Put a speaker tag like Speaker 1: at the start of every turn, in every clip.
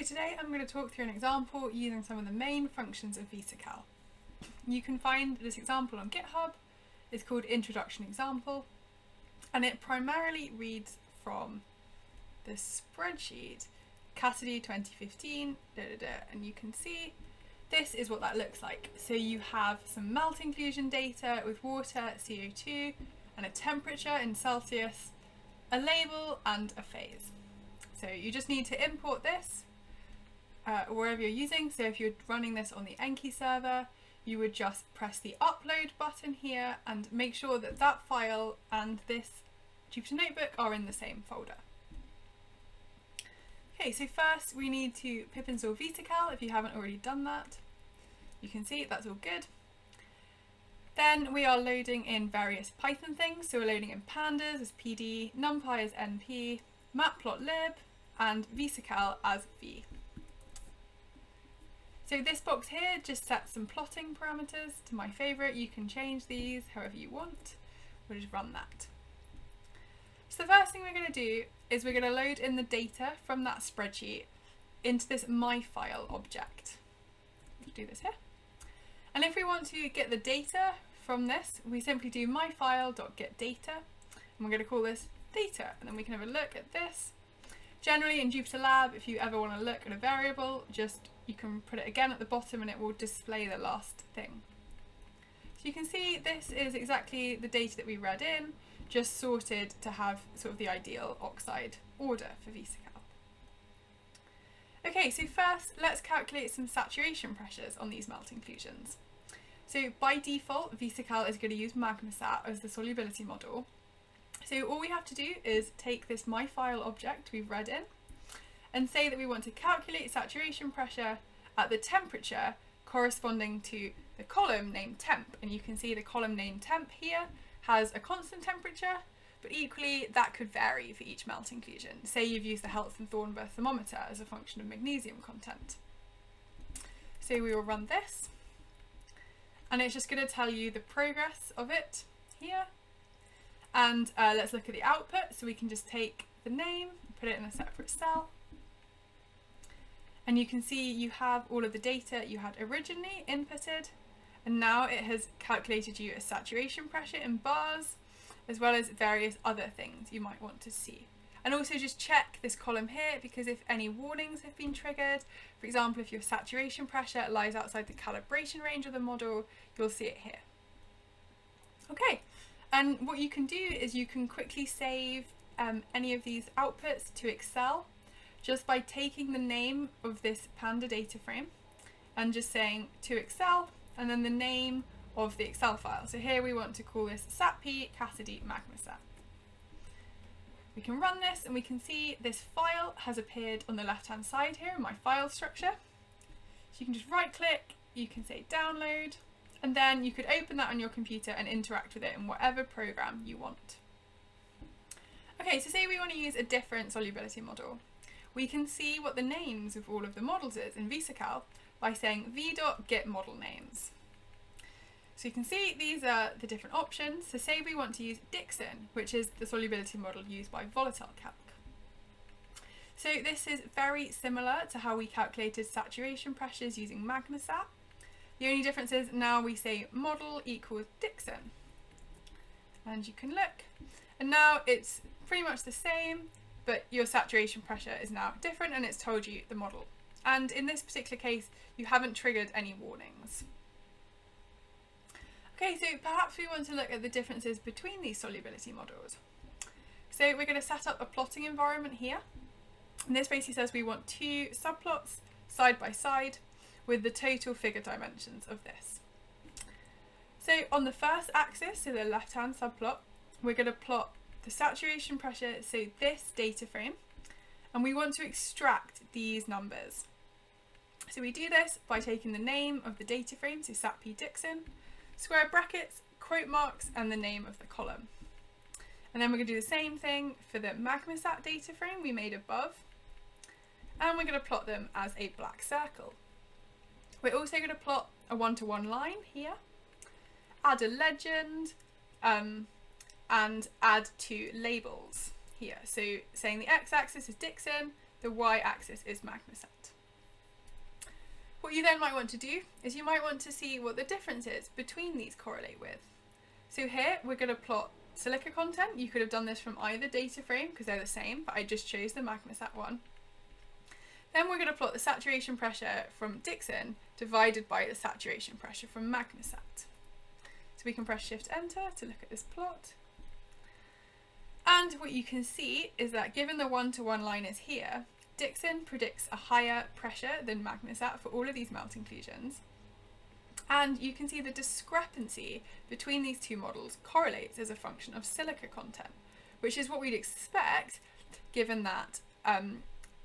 Speaker 1: today I'm going to talk through an example using some of the main functions of Visaco. You can find this example on GitHub. It's called Introduction Example, and it primarily reads from the spreadsheet Cassidy 2015, and you can see this is what that looks like. So you have some melt inclusion data with water, CO2, and a temperature in Celsius, a label, and a phase. So you just need to import this wherever you're using. So if you're running this on the ENKI server, you would just press the upload button here and make sure that that file and this Jupyter Notebook are in the same folder. Okay, so first we need to pip install Visaco if you haven't already done that. You can see that's all good. Then we are loading in various Python things. So we're loading in pandas as PD, numpy as np, matplotlib, and Visaco as v. So this box here just sets some plotting parameters to my favourite. You can change these however you want. We'll just run that. So the first thing we're going to do is we're going to load in the data from that spreadsheet into this myfile object. Let's do this here. And if we want to get the data from this, we simply do myfile.getData, and we're going to call this data, and then we can have a look at this. Generally in Jupyter Lab, if you ever want to look at a variable, you can put it again at the bottom and it will display the last thing. So you can see this is exactly the data that we read in, just sorted to have sort of the ideal oxide order for Visaco. Okay, so first let's calculate some saturation pressures on these melt inclusions. So by default, Visaco is going to use MagmaSat as the solubility model. So all we have to do is take this myfile object we've read in and say that we want to calculate saturation pressure at the temperature corresponding to the column named temp. And you can see the column named temp here has a constant temperature, but equally that could vary for each melt inclusion. Say you've used the Heltz and Thornber thermometer as a function of magnesium content. So we will run this, and it's just going to tell you the progress of it here. And let's look at the output. So we can just take the name, put it in a separate cell. And you can see you have all of the data you had originally inputted. And now it has calculated you a saturation pressure in bars, as well as various other things you might want to see. And also just check this column here, because if any warnings have been triggered, for example, if your saturation pressure lies outside the calibration range of the model, you'll see it here. Okay. And what you can do is you can quickly save any of these outputs to Excel just by taking the name of this Panda data frame and just saying to Excel and then the name of the Excel file. So here we want to call this SatP Cassidy MagmaSat. We can run this and we can see this file has appeared on the left hand side here in my file structure. So you can just right click, you can say download, and then you could open that on your computer and interact with it in whatever program you want. Okay, so say we want to use a different solubility model. We can see what the names of all of the models is in Visaco by saying v.getModelNames. So you can see these are the different options. So say we want to use Dixon, which is the solubility model used by Volatile Calc. So this is very similar to how we calculated saturation pressures using MagmaSat. The only difference is now we say model equals Dixon, and you can look, and now it's pretty much the same, but your saturation pressure is now different and it's told you the model. And in this particular case, you haven't triggered any warnings. Okay, so perhaps we want to look at the differences between these solubility models. So we're going to set up a plotting environment here, and this basically says we want two subplots side by side with the total figure dimensions of this. So on the first axis, so the left-hand subplot, we're going to plot the saturation pressure, so this data frame, and we want to extract these numbers. So we do this by taking the name of the data frame, so SatP Dixon, square brackets, quote marks, and the name of the column. And then we're going to do the same thing for the MagmaSat data frame we made above, and we're going to plot them as a black circle. We're also going to plot a one-to-one line here, add a legend, and add two labels here. So saying the x-axis is Dixon, the y-axis is magmaset. What you then might want to do is you might want to see what the difference is between these correlate with. So here we're going to plot silica content. You could have done this from either data frame because they're the same, but I just chose the magmaset one. Then we're going to plot the saturation pressure from Dixon divided by the saturation pressure from magmaset. So we can press Shift Enter to look at this plot. And what you can see is that given the 1-to-1 line is here, Dixon predicts a higher pressure than magmaset for all of these melt inclusions. And you can see the discrepancy between these two models correlates as a function of silica content, which is what we'd expect given that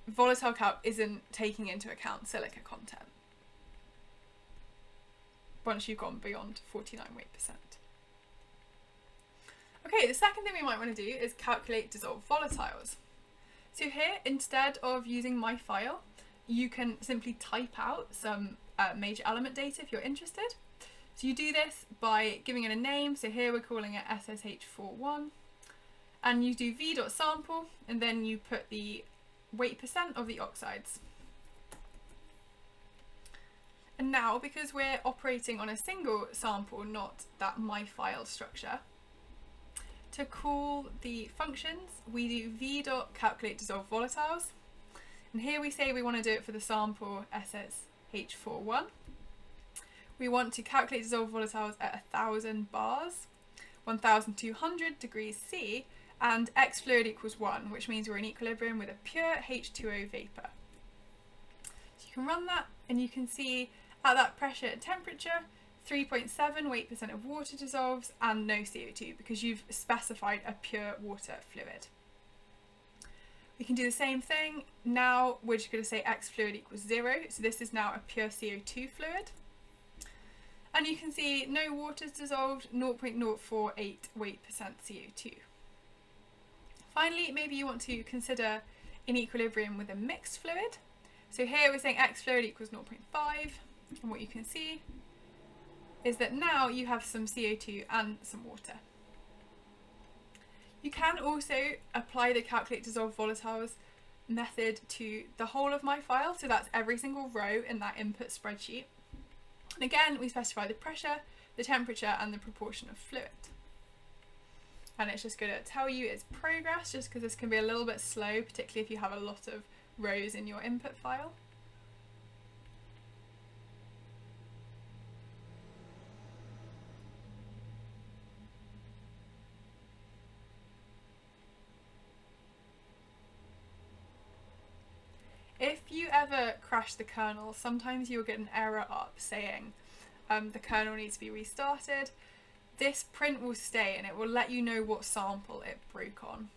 Speaker 1: volatile calc isn't taking into account silica content once you've gone beyond 49 weight %. Okay, the second thing we might want to do is calculate dissolved volatiles. So here, instead of using my file, you can simply type out some major element data if you're interested. So you do this by giving it a name. So here we're calling it SSH41, and you do v.sample, and then you put the weight % of the oxides. And now, because we're operating on a single sample, not that my file structure, to call the functions, we do v.calculate dissolved volatiles. And here we say we want to do it for the sample SSH41. We want to calculate dissolved volatiles at 1000 bars, 1200 degrees C, and X fluid equals 1, which means we're in equilibrium with a pure H2O vapor. So you can run that and you can see at that pressure and temperature, 3.7 weight % of water dissolves and no CO2 because you've specified a pure water fluid. We can do the same thing. Now we're just going to say X fluid equals 0. So this is now a pure CO2 fluid. And you can see no water is dissolved, 0.048 weight % CO2. Finally, maybe you want to consider in equilibrium with a mixed fluid. So here we're saying X fluid equals 0.5. And what you can see is that now you have some CO2 and some water. You can also apply the calculate dissolved volatiles method to the whole of my file, so that's every single row in that input spreadsheet. And again, we specify the pressure, the temperature, and the proportion of fluid. And it's just going to tell you its progress, just because this can be a little bit slow, particularly if you have a lot of rows in your input file. If you ever crash the kernel, sometimes you'll get an error up saying the kernel needs to be restarted. This print will stay and it will let you know what sample it broke on.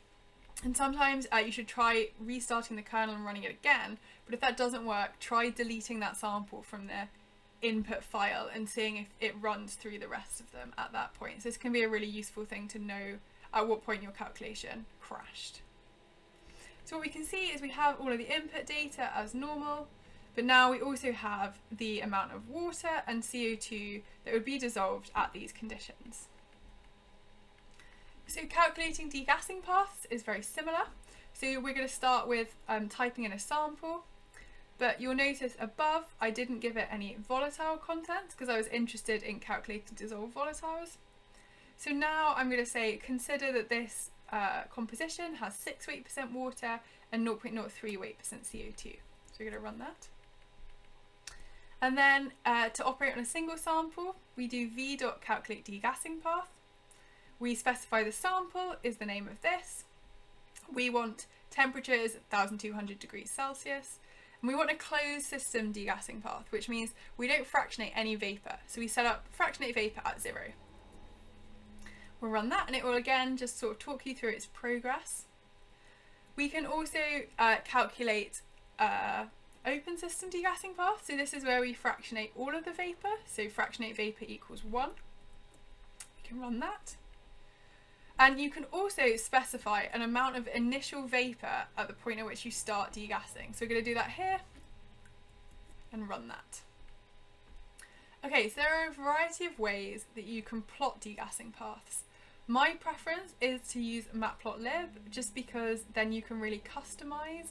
Speaker 1: And sometimes you should try restarting the kernel and running it again, but if that doesn't work, try deleting that sample from the input file and seeing if it runs through the rest of them at that point. So this can be a really useful thing to know at what point your calculation crashed. So what we can see is we have all of the input data as normal, but now we also have the amount of water and CO2 that would be dissolved at these conditions. So calculating degassing paths is very similar. So we're going to start with typing in a sample, but you'll notice above I didn't give it any volatile content because I was interested in calculating dissolved volatiles. So now I'm going to say consider that this composition has 6 weight % water and 0.03 weight % CO2. So we're going to run that. And then to operate on a single sample, we do v.calculate degassing path. We specify the sample is the name of this. We want temperatures 1200 degrees Celsius. And we want a closed system degassing path, which means we don't fractionate any vapor. So we set up fractionate vapor at 0. We'll run that and it will again just sort of talk you through its progress. We can also calculate open system degassing path. So this is where we fractionate all of the vapor. So fractionate vapor equals 1. We can run that. And you can also specify an amount of initial vapor at the point at which you start degassing. So we're going to do that here and run that. Okay, so there are a variety of ways that you can plot degassing paths. My preference is to use matplotlib just because then you can really customize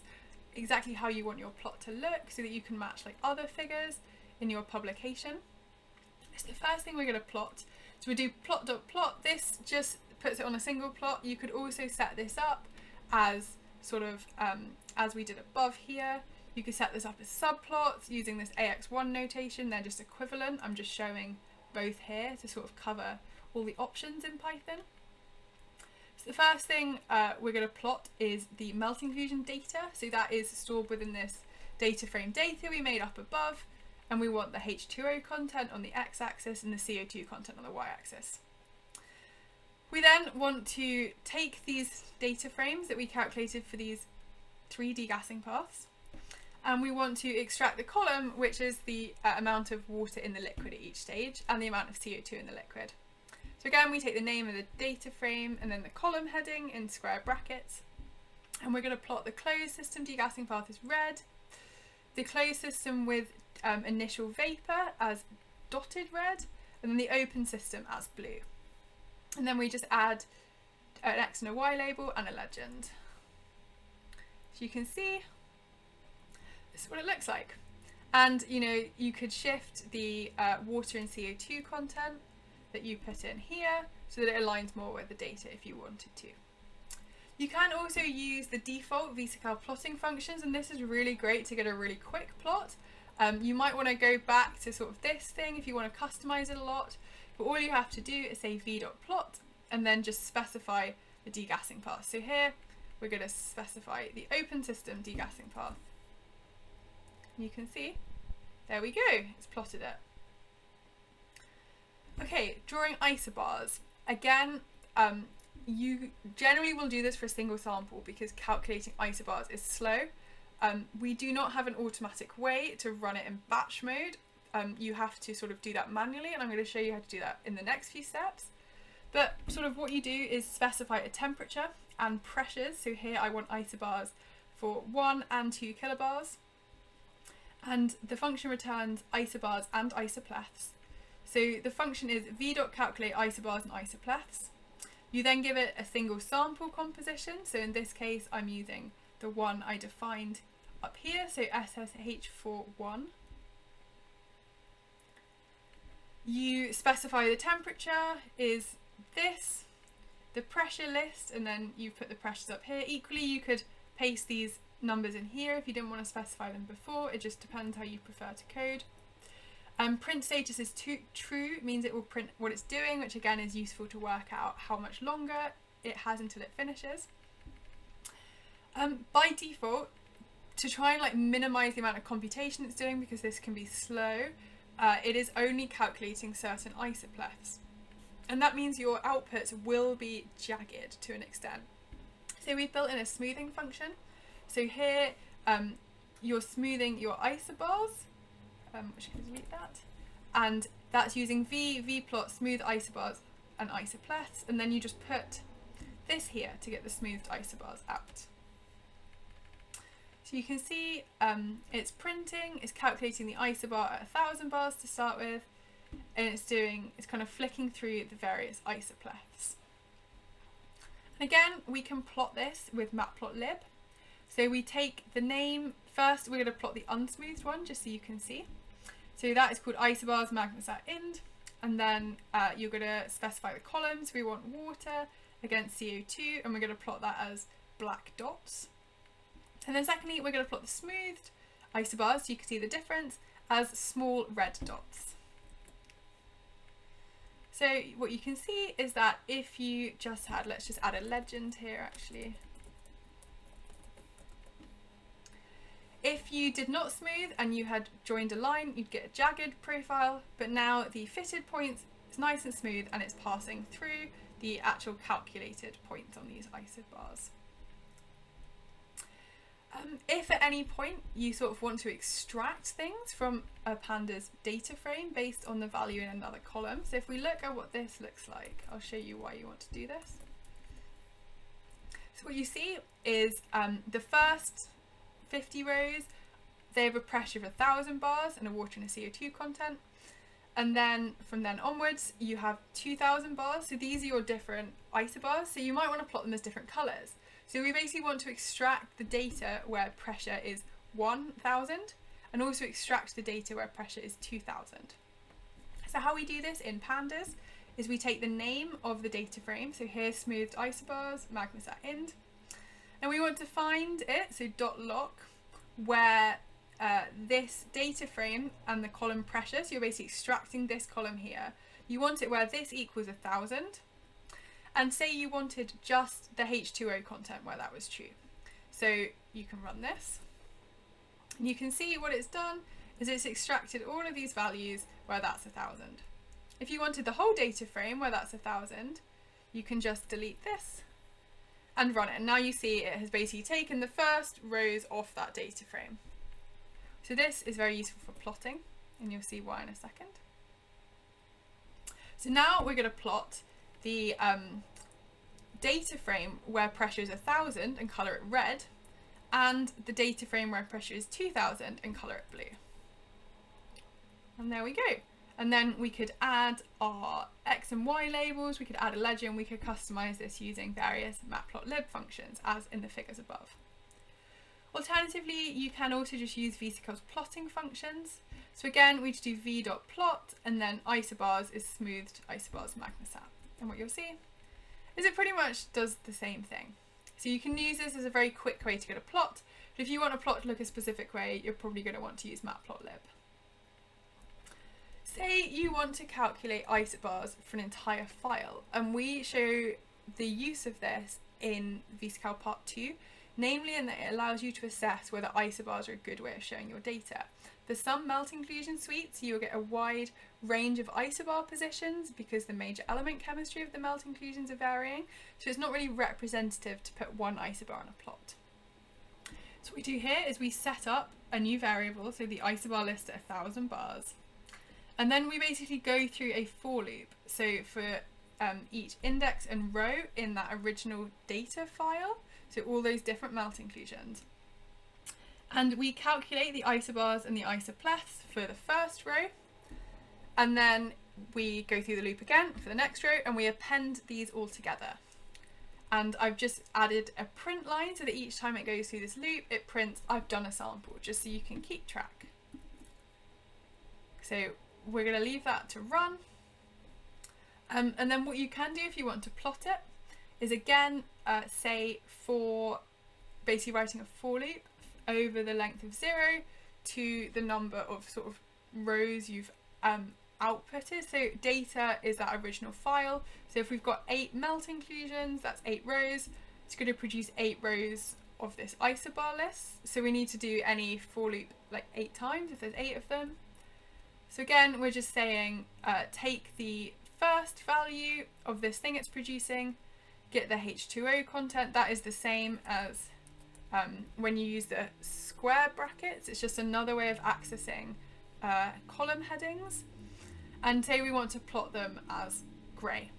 Speaker 1: exactly how you want your plot to look so that you can match like other figures in your publication. So the first thing we're going to plot, so we do plot.plot. This just puts it on a single plot. You could also set this up as sort of as we did above here. You could set this up as subplots using this AX1 notation. They're just equivalent. I'm just showing both here to sort of cover all the options in Python. So the first thing we're going to plot is the melting fusion data. So that is stored within this data frame data we made up above, and we want the H2O content on the x-axis and the CO2 content on the y-axis. We then want to take these data frames that we calculated for these 3 degassing paths, and we want to extract the column, which is the amount of water in the liquid at each stage and the amount of CO2 in the liquid. So again, we take the name of the data frame and then the column heading in square brackets, and we're going to plot the closed system degassing path as red, the closed system with initial vapor as dotted red, and then the open system as blue. And then we just add an X and a Y label and a legend. So you can see this is what it looks like. And you know, you could shift the water and CO2 content that you put in here so that it aligns more with the data if you wanted to. You can also use the default Visaco plotting functions, and this is really great to get a really quick plot. You might want to go back to sort of this thing if you want to customize it a lot, but all you have to do is say v.plot and then just specify the degassing path. So here we're going to specify the open system degassing path. You can see, there we go, it's plotted it. Okay, drawing isobars. Again, you generally will do this for a single sample because calculating isobars is slow. We do not have an automatic way to run it in batch mode. You have to sort of do that manually, and I'm going to show you how to do that in the next few steps. But sort of what you do is specify a temperature and pressures. So here I want isobars for 1 and 2 kilobars. And the function returns isobars and isopleths. So the function is v.calculate isobars and isopleths. You then give it a single sample composition. So in this case, I'm using the one I defined up here, so SSH41. You specify the temperature is this, the pressure list, and then you put the pressures up here. Equally, you could paste these numbers in here if you didn't want to specify them before. It just depends how you prefer to code. Print status is true, means it will print what it's doing, which again is useful to work out how much longer it has until it finishes. By default, to try and like minimize the amount of computation it's doing, because this can be slow, it is only calculating certain isopleths. And that means your outputs will be jagged to an extent. So we've built in a smoothing function. So here you're smoothing your isobars, which can delete that, and that's using vplot smooth isobars and isopleths, and then you just put this here to get the smoothed isobars out. So you can see it's printing, it's calculating the isobar at 1000 bars to start with, and it's kind of flicking through the various isopleths. And again, we can plot this with matplotlib. So we take the name first, we're going to plot the unsmoothed one just so you can see. So that is called isobars magmasat ind, and then you're going to specify the columns. We want water against CO2, and we're going to plot that as black dots. And then secondly, we're going to plot the smoothed isobars, so you can see the difference, as small red dots. So what you can see is that if you just had, let's just add a legend here actually. If you did not smooth and you had joined a line, you'd get a jagged profile, but now the fitted point is nice and smooth and it's passing through the actual calculated points on these isobars. If at any point you sort of want to extract things from a pandas data frame based on the value in another column, so if we look at what this looks like, I'll show you why you want to do this. So what you see is the first 50 rows, they have a pressure of 1000 bars and a water and a CO2 content, and then from then onwards you have 2000 bars. So these are your different isobars, so you might want to plot them as different colours. So we basically want to extract the data where pressure is 1000 and also extract the data where pressure is 2000. So how we do this in pandas is we take the name of the data frame, so here's smoothed isobars, magmasat ind, and we want to find it, so .lock, where this data frame and the column pressure, so you're basically extracting this column here, you want it where this equals 1000, and say you wanted just the H2O content where that was true. So you can run this, and you can see what it's done is it's extracted all of these values where that's 1000. If you wanted the whole data frame where that's 1000, you can just delete this and run it. And now you see it has basically taken the first rows off that data frame. So this is very useful for plotting, and you'll see why in a second. So now we're going to plot the data frame where pressure is 1000 and colour it red, and the data frame where pressure is 2000 and colour it blue. And there we go. And then we could add our X and Y labels, we could add a legend, we could customize this using various matplotlib functions as in the figures above. Alternatively, you can also just use Visaco's plotting functions. So again, we just do v.plot, and then isobars is smoothed isobars magmasat. And what you'll see is it pretty much does the same thing. So you can use this as a very quick way to get a plot, but if you want a plot to look a specific way, you're probably going to want to use matplotlib. Say you want to calculate isobars for an entire file, and we show the use of this in Visaco Part 2, namely in that it allows you to assess whether isobars are a good way of showing your data. For some melt inclusion suites, you'll get a wide range of isobar positions because the major element chemistry of the melt inclusions are varying, so it's not really representative to put one isobar on a plot. So what we do here is we set up a new variable, so the isobar list at 1000 bars. And then we basically go through a for loop. So for each index and row in that original data file, so all those different melt inclusions. And we calculate the isobars and the isopleths for the first row. And then we go through the loop again for the next row, and we append these all together. And I've just added a print line so that each time it goes through this loop, it prints, I've done a sample, just so you can keep track. So we're going to leave that to run. And then what you can do if you want to plot it is again, say for basically writing a for loop over the length of 0 to the number of sort of rows you've outputted. So data is that original file. So if we've got 8 melt inclusions, that's 8 rows. It's going to produce 8 rows of this isobar list. So we need to do any for loop like 8 times if there's 8 of them. So again, we're just saying take the first value of this thing it's producing, get the H2O content. That is the same as when you use the square brackets. It's just another way of accessing column headings. And say we want to plot them as grey.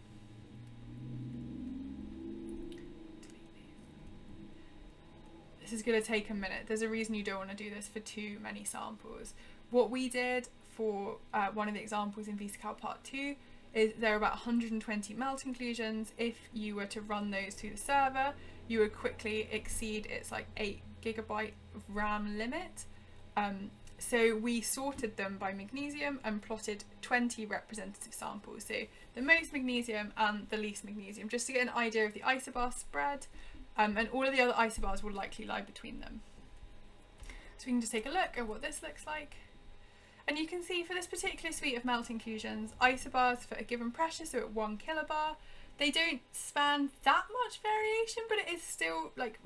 Speaker 1: This is going to take a minute. There's a reason you don't want to do this for too many samples. What we did for one of the examples in Visaco Part 2 is there are about 120 melt inclusions. If you were to run those through the server, you would quickly exceed its like 8 GB of RAM limit. So we sorted them by magnesium and plotted 20 representative samples. So the most magnesium and the least magnesium, just to get an idea of the isobar spread, and all of the other isobars will likely lie between them. So we can just take a look at what this looks like. And you can see for this particular suite of melt inclusions, isobars for a given pressure, so at 1 kilobar, they don't span that much variation, but it is still like